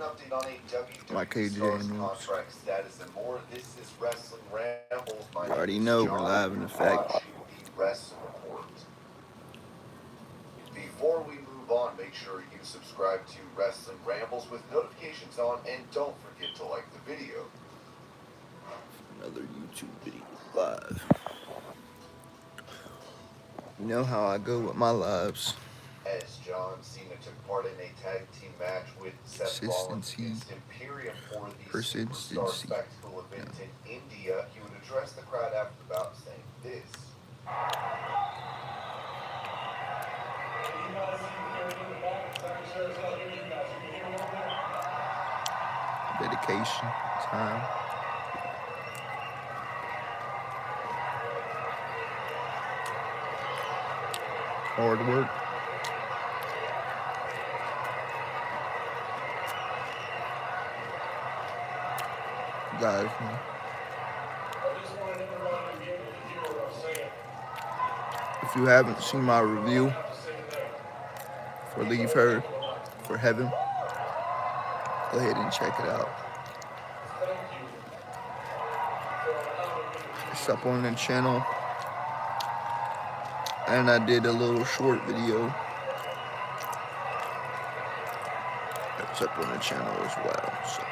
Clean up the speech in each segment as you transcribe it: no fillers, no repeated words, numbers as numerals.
update on My AEW KJ stars notes. contract status and more. This is Wrestling Rambles. My You name already is know we're John. live in You're effect. watching the Wrestling Report. Before we move on, make sure you subscribe to Wrestling Rambles with notifications on, and don't forget to like the video. Another YouTube video live. You know how I go with my lives. As John Cena took part in a tag team match with Seth Rollins Consistency. against Imperium for the Superstar Persistency. Spectacle event in India, he would address the crowd after the bout saying this. Dedication. Time. Hard work. Guys, if you haven't seen my review for Leave Her for Heaven, go ahead and check it out. It's up on the channel. And I did a little short video that's up on the channel as well. So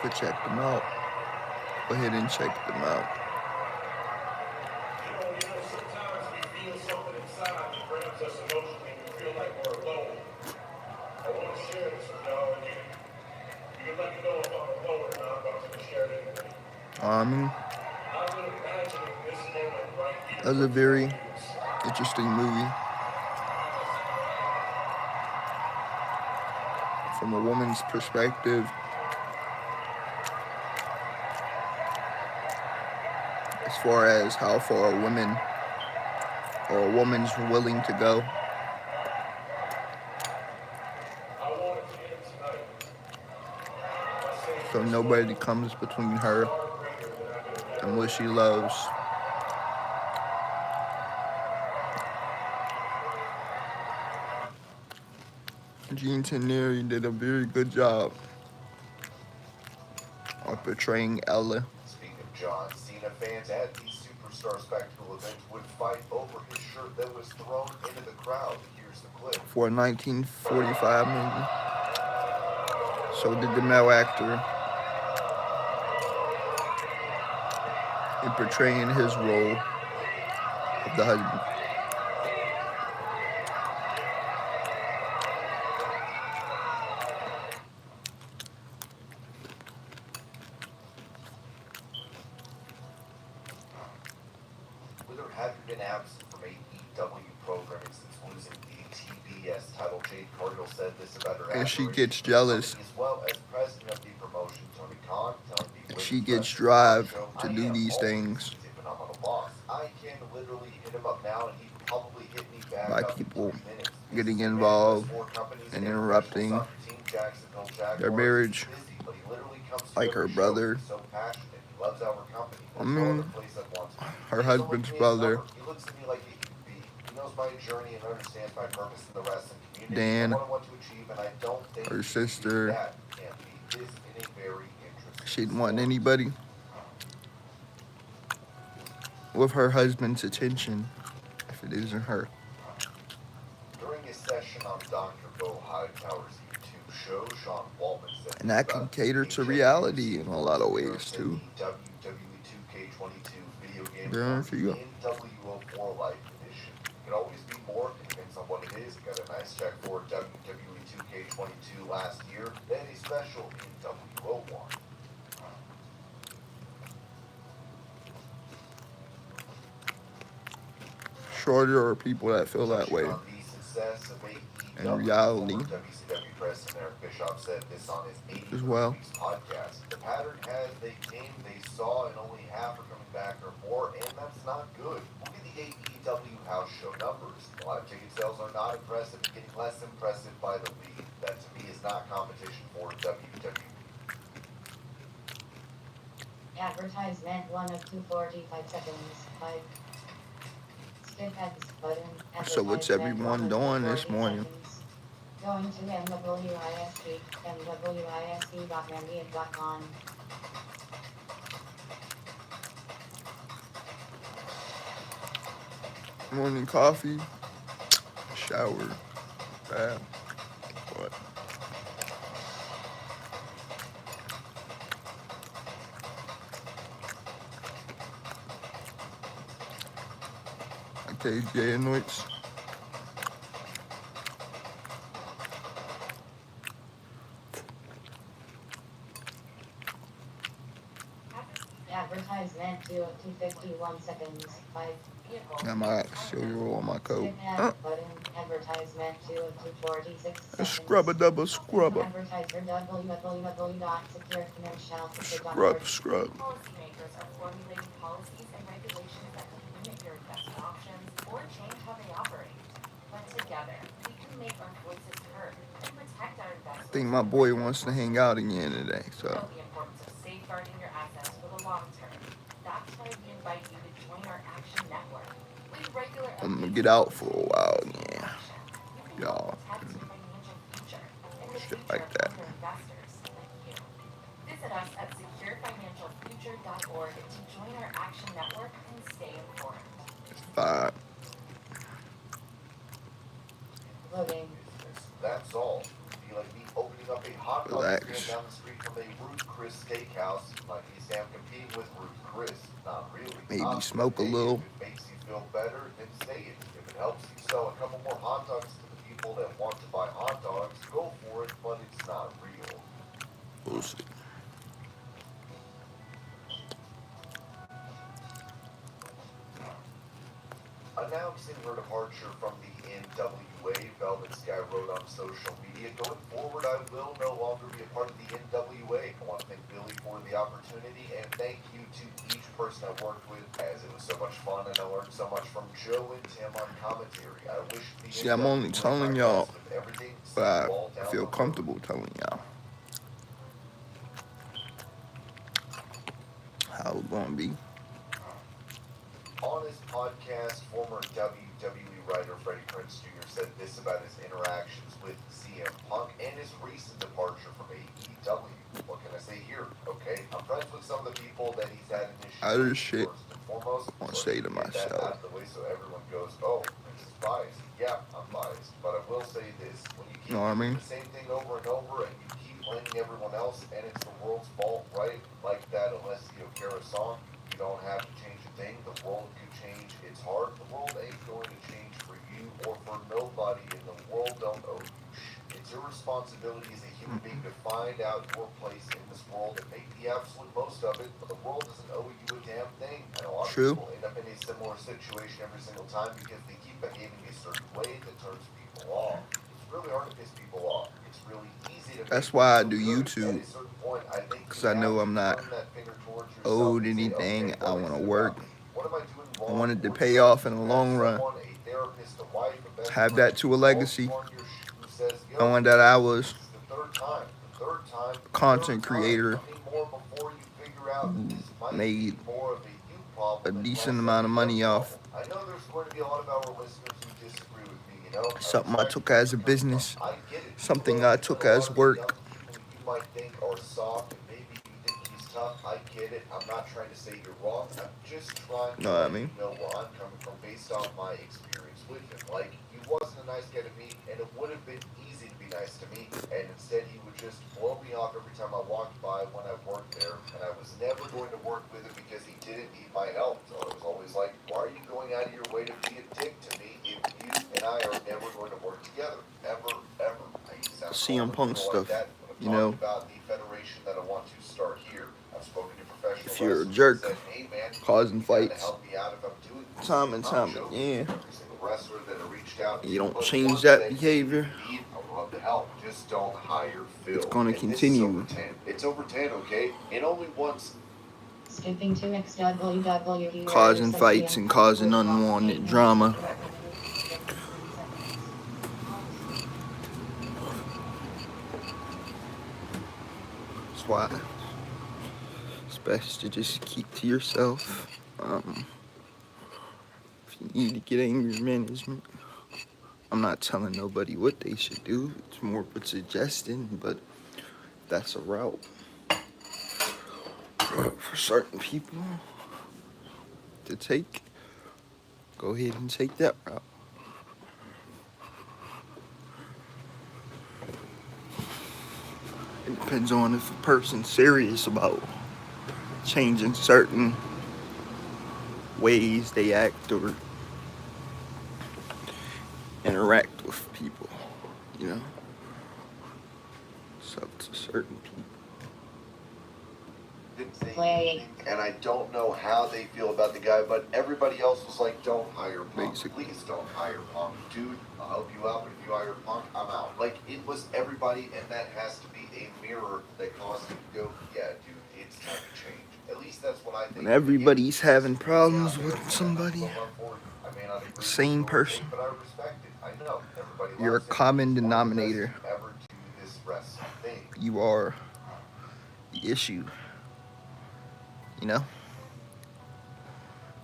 go check them out. Go ahead and check them out. Sometimes we feel something inside that grabs us emotionally. We feel like we're alone. I want to share this with y'all, and you can let me know if I'm alone or not, but I'm going to share it anyway. I've been imagining this moment right here. That was a very interesting movie. From a woman's perspective, as far as how far a woman or a woman's willing to go. So nobody comes between her and what she loves. Gene Teneri did a very good job of portraying Ella. Speaking of John Cena, fans at the Superstar Spectacle event would fight over his shirt that was thrown into the crowd. Here's the clip. For a 1945 movie. So did the male actor in portraying his role of the husband. With her having been absent from AEW programming since losing the TBS title, Jade Cargill said this about her. And she gets jealous. As well as president of the promotion, Tony Khan, telling the She gets drive to do these things I can literally hit him up now, and he'd probably hit me back by people getting involved and interrupting their marriage, like her brother. I mean, her husband's brother, Dan, her sister. She didn't want anybody with her husband's attention if it isn't her. During a session on Dr. Bo Hightower's YouTube show, Sean Waltman said, and that can cater to reality in a lot of ways too. WWE 2K22 video game Yeah, for you. NWO4 Life Edition. It can always be more, depends on what it is. Got a nice check for WWE 2K22 last year, then a special NWO1. Shorter are people that feel that way in reality as well. The pattern has they came, they saw, and only half are coming back or more, and that's not good. Look at the AEW house show numbers. Live ticket sales are not impressive, getting less impressive by the week. That to me is not competition for WWE. Advertisement 1 of 2:45 seconds. 5. So what's everyone doing this morning? Going to MWISP, MWISP.Rambient.com. Morning coffee, shower, bath, what? Okay, Jay Anoints. Advertisement due at 2:51 seconds. 5 vehicle. I might show you all my code. Skip add button. Advertisement due at 2:46 seconds. Scrubber double scrubber. Advertiser www.secureconfidential.org. Scrub. Policymakers are formulating policies and regulations that can limit your investment options or change how they operate. But together, we can make our voices heard and protect our investments. I think my boy wants to hang out again today, Know so the importance of safeguarding your assets for the long term. That's why we invite you to join our Action Network. With regular I'm gonna updates get out for a while on again. action, you can Y'all. help protect your financial future and the Shit future like of that. other investors like you. Visit us at securefinancialfuture.org to join our Action Network and stay informed. Vibe. Loading. That's all. Be like me opening up a hot dog Relax. stand down the street from a Ruth Chris steakhouse. Like me say I'm competing with Ruth Chris. Not really. Maybe smoke a Hey, little. If it makes you feel better, then say it. If it helps you sell a couple more hot dogs to the people that want to buy hot dogs, go for it, but it's not real. We'll see. Announcing her departure from the NWA, Velvet Sky wrote on social media, going forward, I will no longer be a part of the NWA. I want to thank Billy for the opportunity, and thank you to each person I worked with, as it was so much fun, and I learned so much from Joe and Tim on commentary. I wish the See, I'm only NWA telling my y'all, best with everything. See but you all I down feel the road. comfortable telling y'all how it's gonna be. On his podcast, former WWE writer Freddie Prinze Jr. said this about his interactions with CM Punk and his recent departure from AEW. What can I say here? Okay, I'm friends with some of the people that he's had an issue Other with, shit first and foremost. I wanna Let say me to get that myself. out of the way so everyone goes, oh, this is biased. Yeah, I'm biased, but I will say this: when you keep Know what I doing mean? the same thing over and over, and you keep blaming everyone else, and it's the world's fault, right? Like that Alessio Cara song. You don't have to change a thing. The world could change. It's hard. The world ain't going to change for you or for nobody, and the world don't owe you shit. It's your responsibility as a human being to find out your place in this world and make the absolute most of it. But the world doesn't owe you a damn thing. And a lot of True. people end up in a similar situation every single time because they keep behaving a certain way that turns people off. It's really hard to piss people off. It's really easy to. That's make why I people do feel good. YouTube, At a certain point, I think 'cause you I know have I'm to not turn that finger towards yourself owed and say, anything. okay, I what wanna is it work. about me? What am I doing I wrong? wanted to What's pay wrong? off in the long run. Someone, a therapist, a wife, a best Have friend, that to a legacy. calls you on your who says, yo, Knowing that I was this is the third time, a content creator How many more before you figure out who this might made be more of a you problem a than decent less amount of a money you off problem. I know there's going to be a lot of our listeners who disagree with me, you know. something I took as a business, I get it. something Well, I even took a lot as of the work. young people you might think are soft and maybe you think he's tough. I get it. I'm not trying to say you're wrong. I'm just trying to Know what I let mean? you know where I'm coming from based on my experience with him. Like, he wasn't a nice guy to me, and it would have been easy to be nice to me, and instead he would just blow me off every time I walked by when I worked there, and I was never going to work with him because he didn't need my help. So I was always like, why are you going out of your way to be a dick to me if you and I are never going to work together? Ever, ever. I used to sound CM cold Punk and like stuff, that when I'm you talking know. about the federation that I want to start here. I've spoken to professional If you're a wrestlers jerk, that said, hey man, causing you gotta fights, help me out if I'm doing this. time and I'm time joking. again, Every single wrestler that I reached out you don't to, change but that one said, behavior, "Indeed, I would love to help. Just don't hire Phil." it's gonna And this is continue. over 10. It's over 10, okay? And only once. Skipping to XWW. Causing fights and causing unwanted drama. That's why it's best to just keep to yourself. If you need to get anger management, I'm not telling nobody what they should do. It's more of a suggestion, but that's a route for certain people to take. Go ahead and take that route. It depends on if a person's serious about changing certain ways they act or interact with people, you know? It's up to certain people. Didn't say anything, and I don't know how they feel about the guy, but everybody else was like, don't hire Punk. Basically. Please don't hire Punk. Dude, I'll help you out, but if you hire Punk, I'm out. Like, it was everybody, and that has to be a mirror that caused him to go, yeah, dude, it's time to change. At least that's what I think. When everybody's having problems with somebody, the same person, But I respect it. I know everybody you're a loves him. common Punk denominator. doesn't ever do this wrestling thing. You are the issue, you know?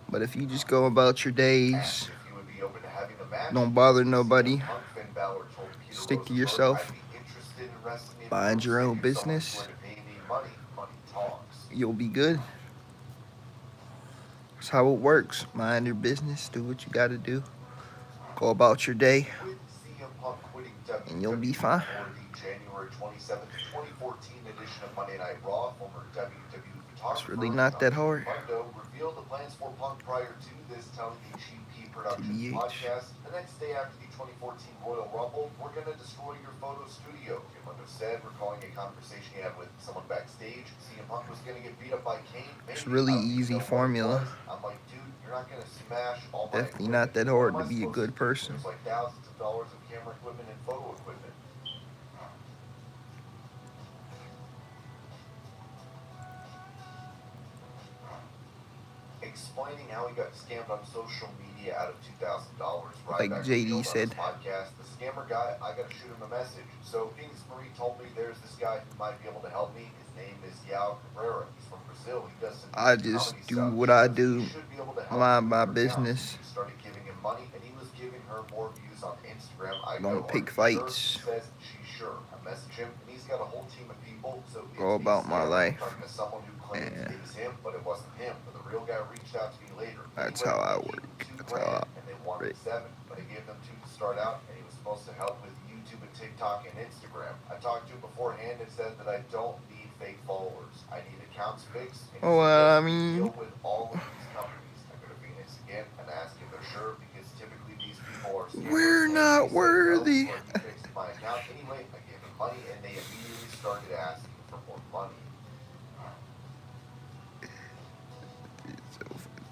But if you just go about your days, If you would be open to having a match, don't bother nobody, Punk, Finn Balor told Peter stick to Rosenberg, yourself, "I'd be interested in wrestling in mind your Brooklyn own if business, someone's going to pay me money. Money talks." you'll be good. That's how it works. Mind your business, do what you gotta do, go about your day, With CM Punk quitting and you'll be WWE fine. for the January 27th, 2014 edition of Monday Night Raw, former WWE photographer It's really not that hard. Mundo revealed the plans for Punk prior to this, telling the GP Productions TBH. podcast. The next day after the 2014 Royal Rumble, we're going to destroy your photo studio, Mundo said, recalling a conversation he had with someone backstage. CM Punk was going to get beat up by Kane. It's Maybe. really I don't even easy know what it formula. was. I'm like, dude, you're not going to smash all my Definitely not that equipment. hard What to am I be a supposed good do? person. There's like thousands of dollars of camera equipment and photo equipment. Explaining how he got scammed on social media out of $2,000. Like JD said. Podcast, the scammer guy, I gotta shoot him a message. So Phoenix Marie told me there's this guy who might be able to help me. His name is Yao Cabrera. He's from Brazil. He does some I just comedy do stuff. what She I says do, he should be able to help mind you my with your accounts. business. She started giving him money, and he was giving her more views on Instagram. I Don't go, pick "Are you sure?" fights. She says she's sure. I message him, and he's got a whole team of people. So it's Go a about my scammer life. talking to someone who claims Yeah. it was him, but it wasn't him. But the real guy reached out to me later. That's Anyway, how I he work. gave him That's $2,000, how I and they wanted operate. 7, but I gave them 2 to start out, and he was supposed to help with YouTube and TikTok and Instagram. I talked to him beforehand and said that I don't need fake followers. I need accounts fixed. And he Oh, suggested I mean- deal with all of these companies. I go to Phoenix again and ask if they're sure, because typically these people are scammers. We're And not he said no, worthy. so he fixed my account anyway. I gave him money, and they immediately started asking for more money. It's so funny.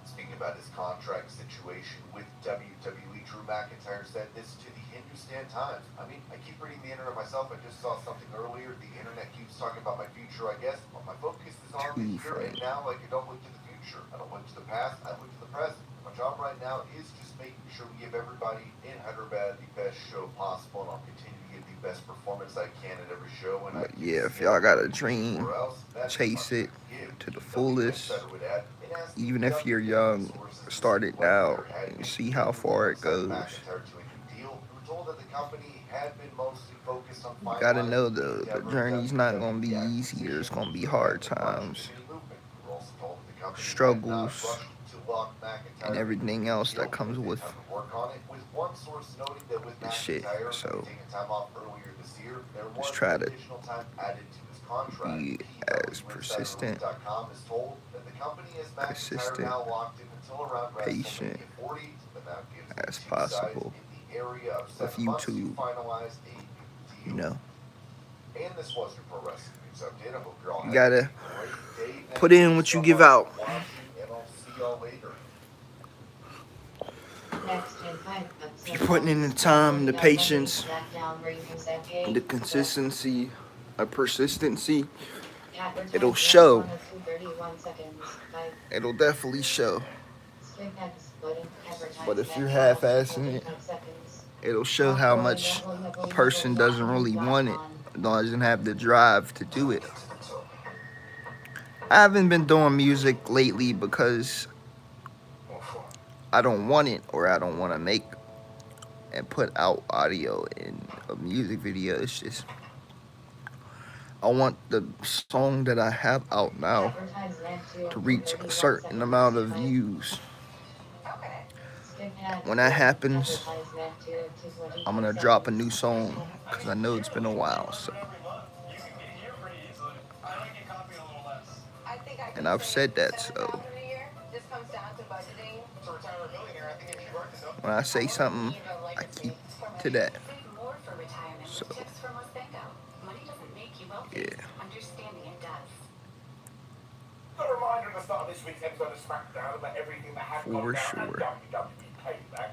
Speaking about his contract situation with WWE, Drew McIntyre said this to the Hindustan Times. I mean, I keep reading the internet myself. I just saw something earlier. The internet keeps talking about my future, I guess. But my focus is on the here and now. Like, I don't look to the future. I don't look to the past. I look to the present. My job right now is just making sure we give everybody in Hyderabad the best show possible, and I'll continue to give the best performance I can at every show. And But I yeah, if y'all got a dream, chase it to the fullest. Even if you're young, start it now and see how far it goes. You gotta know the journey's not gonna be easy. There's gonna be hard times, struggles, and everything else that comes with this shit. So just try to be as persistent, patient as possible with YouTube, you know. And this was your pro wrestling news update. I hope you're all You gotta having a great day. put in what you give out. And I'll see y'all later. Next in 5 months. If you're putting in the time, the patience, the consistency, the persistency, it'll show. It'll definitely show. But if you're half-assing it, it'll show how much a person doesn't really want it, doesn't have the drive to do it. I haven't been doing music lately because I don't want it, or I don't want to make and put out audio in a music video. It's just I want the song that I have out now Advertisement to reach a certain amount of views. Okay. Skip ad. When that happens, Advertisement to I'm gonna drop a new song because I know it's been a while. So, I think I and I've said that. So This comes down to budgeting. when I say something, I keep to that. Save more for retirement So, with tips from Wisbengo. Money doesn't make you wealthy. yeah. Understanding it does. A reminder at the start of this week's episode of SmackDown about everything that has For gone down sure. at WWE Payback.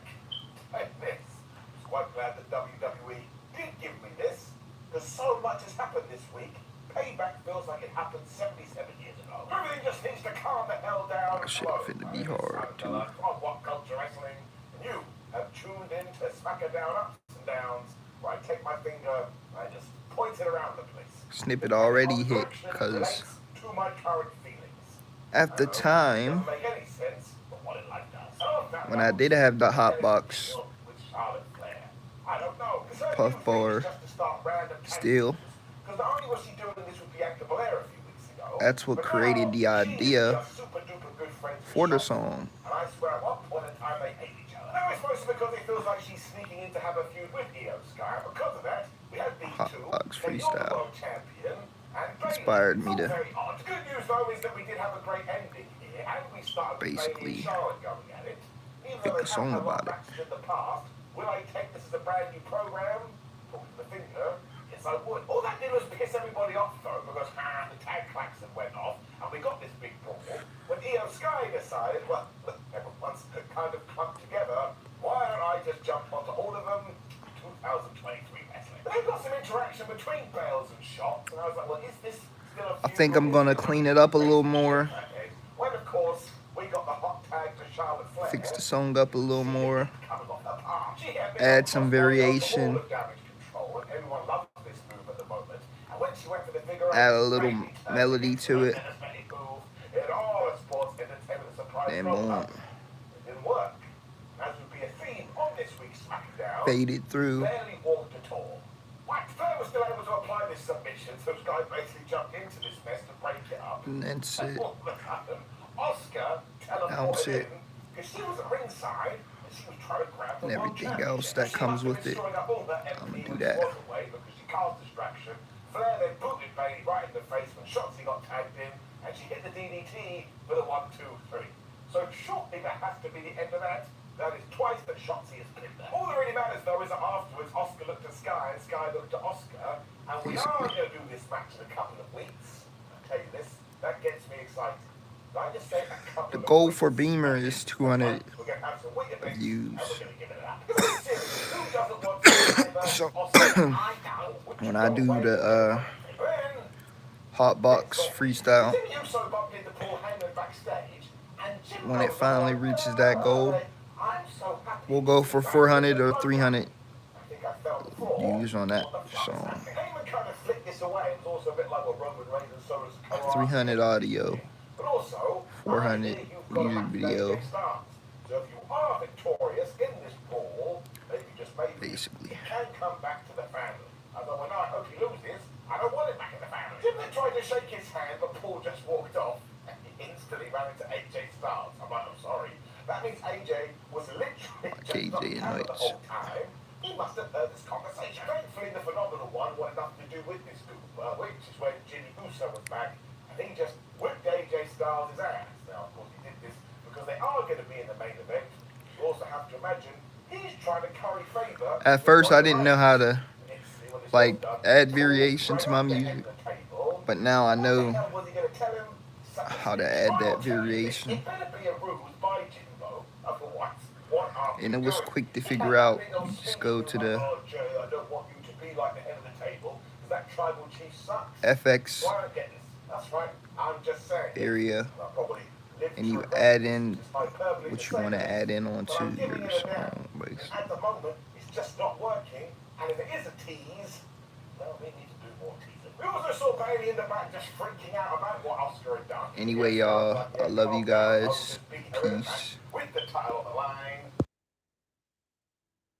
And this, I was quite glad that WWE did give me this, because so much has happened this week. Payback feels like it happened 77 years ago. Everything just needs to calm the hell down. That shit finna be hard, too. From What Culture Wrestling, and you have tuned in to SmackDown Ups and Downs, where I take my finger and I just point it around the place. Snippet already hit because To my current feelings. at the time Doesn't make any sense, but what it like does. Oh, that when I did have the hot box with Charlotte Flair. I don't know. Puff bar still, Because not only was she doing this with Bianca Belair a few weeks ago, that's what but created the now idea she's super duper good friends with for the Charlotte. song. And I swear at one point in time they hate each other. Now it's mostly because it feels like she's sneaking in to have a feud with Io Sky. And because of that, we had these Hot two. box Then you're the freestyle. world champion, and Bayley. Inspired me It's to all very odd. The good news though is that we did have a great ending here, and we started with Bayley Basically and Charlotte going at it. Even make though a they song have about it. matches in the past, will I take this as a brand new program? Talking to the finger, yes I would. All that did was piss everybody off though, because the tag klaxon went off, and we got this big brawl. When Io Sky decided, well, everyone's kind of clumped together, why don't I just jump onto all of them? 2023 wrestling. They've got some interaction between Bales and Shots, and I was like, well, is this still a I think I'm gonna clean it up a little more, when of course we got the hot tag to Charlotte Flair. fix the song up a little more, Coming off the park. She had been add on some top of variation, all of Damage Control, and everyone loves this move at the moment. And when she went for the figure eight, add a little Bayley turned melody into to a it, charismatic move. In all of sports entertainment, a surprise then roll boom, up. It didn't work. As would be a theme on this week's SmackDown, faded through. barely walked at all. What? Flair was still able to apply this submission, so Sky basically jumped into this mess to break it up. And that's And it. all of a sudden, Oscar Bounce teleported it. in because she was at ringside and she was trying to grab the And world everything else championship. that She comes must have with been it. screwing up all that I'ma MP, do which that. was away because she caused distraction. Flair then booted Bayley right in the face when Shotzi got tagged in, and she hit the DDT for the 1, 2, 3. So shortly that has to be the end of that. That is twice that Shotzi has been there. All that really matters though is that afterwards Oscar looked at Sky and Sky looked at Oscar, and we are Basically. going to do this match in a couple of weeks. I'll tell you this, that gets me excited. Did I just say a couple The of goal weeks? for Beamer is 200 We're going to have some Weetabix, views. and we're going to give it a lap. Because I'm serious, who doesn't want to reverse So, Oscar? I know. Would when you I go do away? the Then, hot box freestyle, didn't you so bump into Paul Heyman backstage? And Jim when it goes, finally reaches that goal, I'm so happy. we'll go for 400 or 300 I think I fell before. views on that What the fuck's song. happening? Heyman kind of flicked this away. It was also a bit like what Roman Reigns and so does 300 audio, But also, 400 you've got a music match video, day start. So if you are victorious in this brawl, maybe just maybe, basically. he can come back to the family. Although when I hope he loses, I don't want him back in the family. Jim then tried to shake his hand, but Paul just walked off and he instantly ran into AJ Styles. I'm like, I'm sorry. That means AJ was literally just KJ on camera the Knights. whole time. He must have heard this conversation. Thankfully, the phenomenal one wanted nothing to do with this group, which is when Jimmy Uso was back, and he just whipped AJ Styles' ass. Now, of course, he did this because they are going to be in the main event. You also have to imagine he's trying to curry favor. At first, I didn't know how to like add variation to my music, but now I know how to add that variation, and it was quick to figure out. You just go to the FX area, and you add in what you want to add in onto your song, basically. At the moment, it's just not working. And if it is a tease, well, we need to do more teasing. We also saw Bayley in the back just freaking out about what Oscar had done. Anyway, y'all, I love you guys. Peace. With the follow the line.